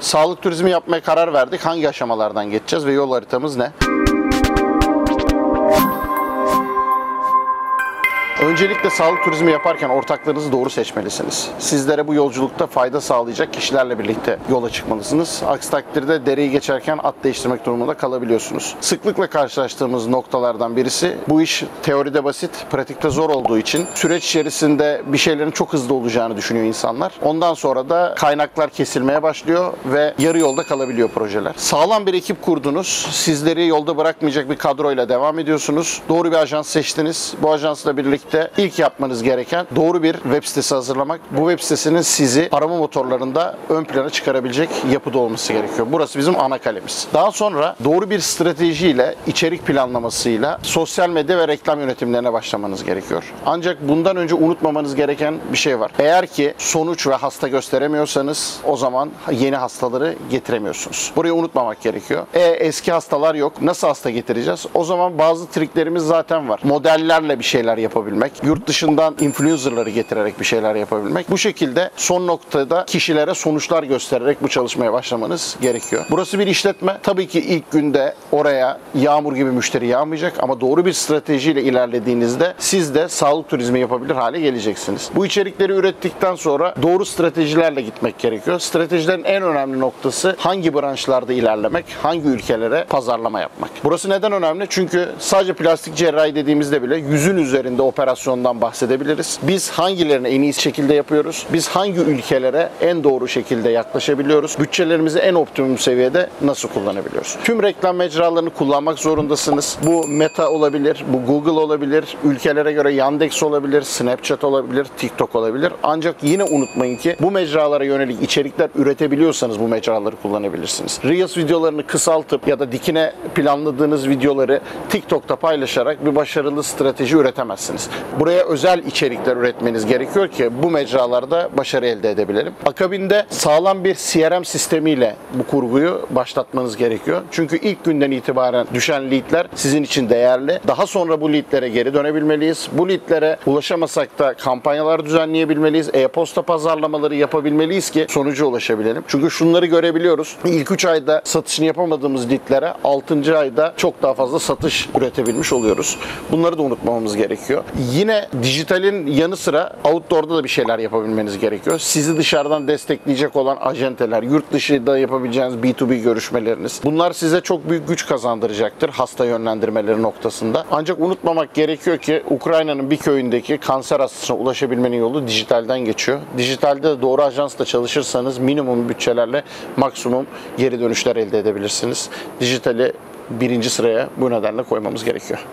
Sağlık turizmi yapmaya karar verdik. Hangi aşamalardan geçeceğiz ve yol haritamız ne? Öncelikle sağlık turizmi yaparken ortaklarınızı doğru seçmelisiniz. Sizlere bu yolculukta fayda sağlayacak kişilerle birlikte yola çıkmalısınız. Aksi takdirde dereyi geçerken at değiştirmek durumunda kalabiliyorsunuz. Sıklıkla karşılaştığımız noktalardan birisi, bu iş teoride basit, pratikte zor olduğu için süreç içerisinde bir şeylerin çok hızlı olacağını düşünüyor insanlar. Ondan sonra da kaynaklar kesilmeye başlıyor ve yarı yolda kalabiliyor projeler. Sağlam bir ekip kurdunuz. Sizleri yolda bırakmayacak bir kadroyla devam ediyorsunuz. Doğru bir ajans seçtiniz. Bu ajansla birlikte ilk yapmanız gereken doğru bir web sitesi hazırlamak. Bu web sitesinin sizi arama motorlarında ön plana çıkarabilecek yapıda olması gerekiyor. Burası bizim ana kalemiz. Daha sonra doğru bir stratejiyle, içerik planlamasıyla sosyal medya ve reklam yönetimlerine başlamanız gerekiyor. Ancak bundan önce unutmamanız gereken bir şey var. Eğer ki sonuç ve hasta gösteremiyorsanız o zaman yeni hastaları getiremiyorsunuz. Burayı unutmamak gerekiyor. Eski hastalar yok. Nasıl hasta getireceğiz? O zaman bazı triklerimiz zaten var. Modellerle bir şeyler yapabilmek, yurt dışından influencerları getirerek bir şeyler yapabilmek. Bu şekilde son noktada kişilere sonuçlar göstererek bu çalışmaya başlamanız gerekiyor. Burası bir işletme. Tabii ki ilk günde oraya yağmur gibi müşteri yağmayacak ama doğru bir stratejiyle ilerlediğinizde siz de sağlık turizmi yapabilir hale geleceksiniz. Bu içerikleri ürettikten sonra doğru stratejilerle gitmek gerekiyor. Stratejilerin en önemli noktası hangi branşlarda ilerlemek, hangi ülkelere pazarlama yapmak. Burası neden önemli? Çünkü sadece plastik cerrahi dediğimizde bile yüzün üzerinde operasyondan bahsedebiliriz. Biz hangilerini en iyi şekilde yapıyoruz? Biz hangi ülkelere en doğru şekilde yaklaşabiliyoruz? Bütçelerimizi en optimum seviyede nasıl kullanabiliyoruz? Tüm reklam mecralarını kullanmak zorundasınız. Bu Meta olabilir, bu Google olabilir, ülkelere göre Yandex olabilir, Snapchat olabilir, TikTok olabilir. Ancak yine unutmayın ki bu mecralara yönelik içerikler üretebiliyorsanız bu mecraları kullanabilirsiniz. Reels videolarını kısaltıp ya da dikine planladığınız videoları TikTok'ta paylaşarak bir başarılı strateji üretemezsiniz. Buraya özel içerikler üretmeniz gerekiyor ki bu mecralarda başarı elde edebilelim. Akabinde sağlam bir CRM sistemiyle bu kurguyu başlatmanız gerekiyor. Çünkü ilk günden itibaren düşen leadler sizin için değerli. Daha sonra bu leadlere geri dönebilmeliyiz. Bu leadlere ulaşamasak da kampanyalar düzenleyebilmeliyiz. E-posta pazarlamaları yapabilmeliyiz ki sonuca ulaşabilelim. Çünkü şunları görebiliyoruz. İlk 3 ayda satışını yapamadığımız leadlere 6. ayda çok daha fazla satış üretebilmiş oluyoruz. Bunları da unutmamamız gerekiyor. Yine dijitalin yanı sıra outdoor'da da bir şeyler yapabilmeniz gerekiyor. Sizi dışarıdan destekleyecek olan acenteler, yurt dışında yapabileceğiniz B2B görüşmeleriniz. Bunlar size çok büyük güç kazandıracaktır hasta yönlendirmeleri noktasında. Ancak unutmamak gerekiyor ki Ukrayna'nın bir köyündeki kanser hastasına ulaşabilmenin yolu dijitalden geçiyor. Dijitalde de doğru ajansla çalışırsanız minimum bütçelerle maksimum geri dönüşler elde edebilirsiniz. Dijitali birinci sıraya bu nedenle koymamız gerekiyor.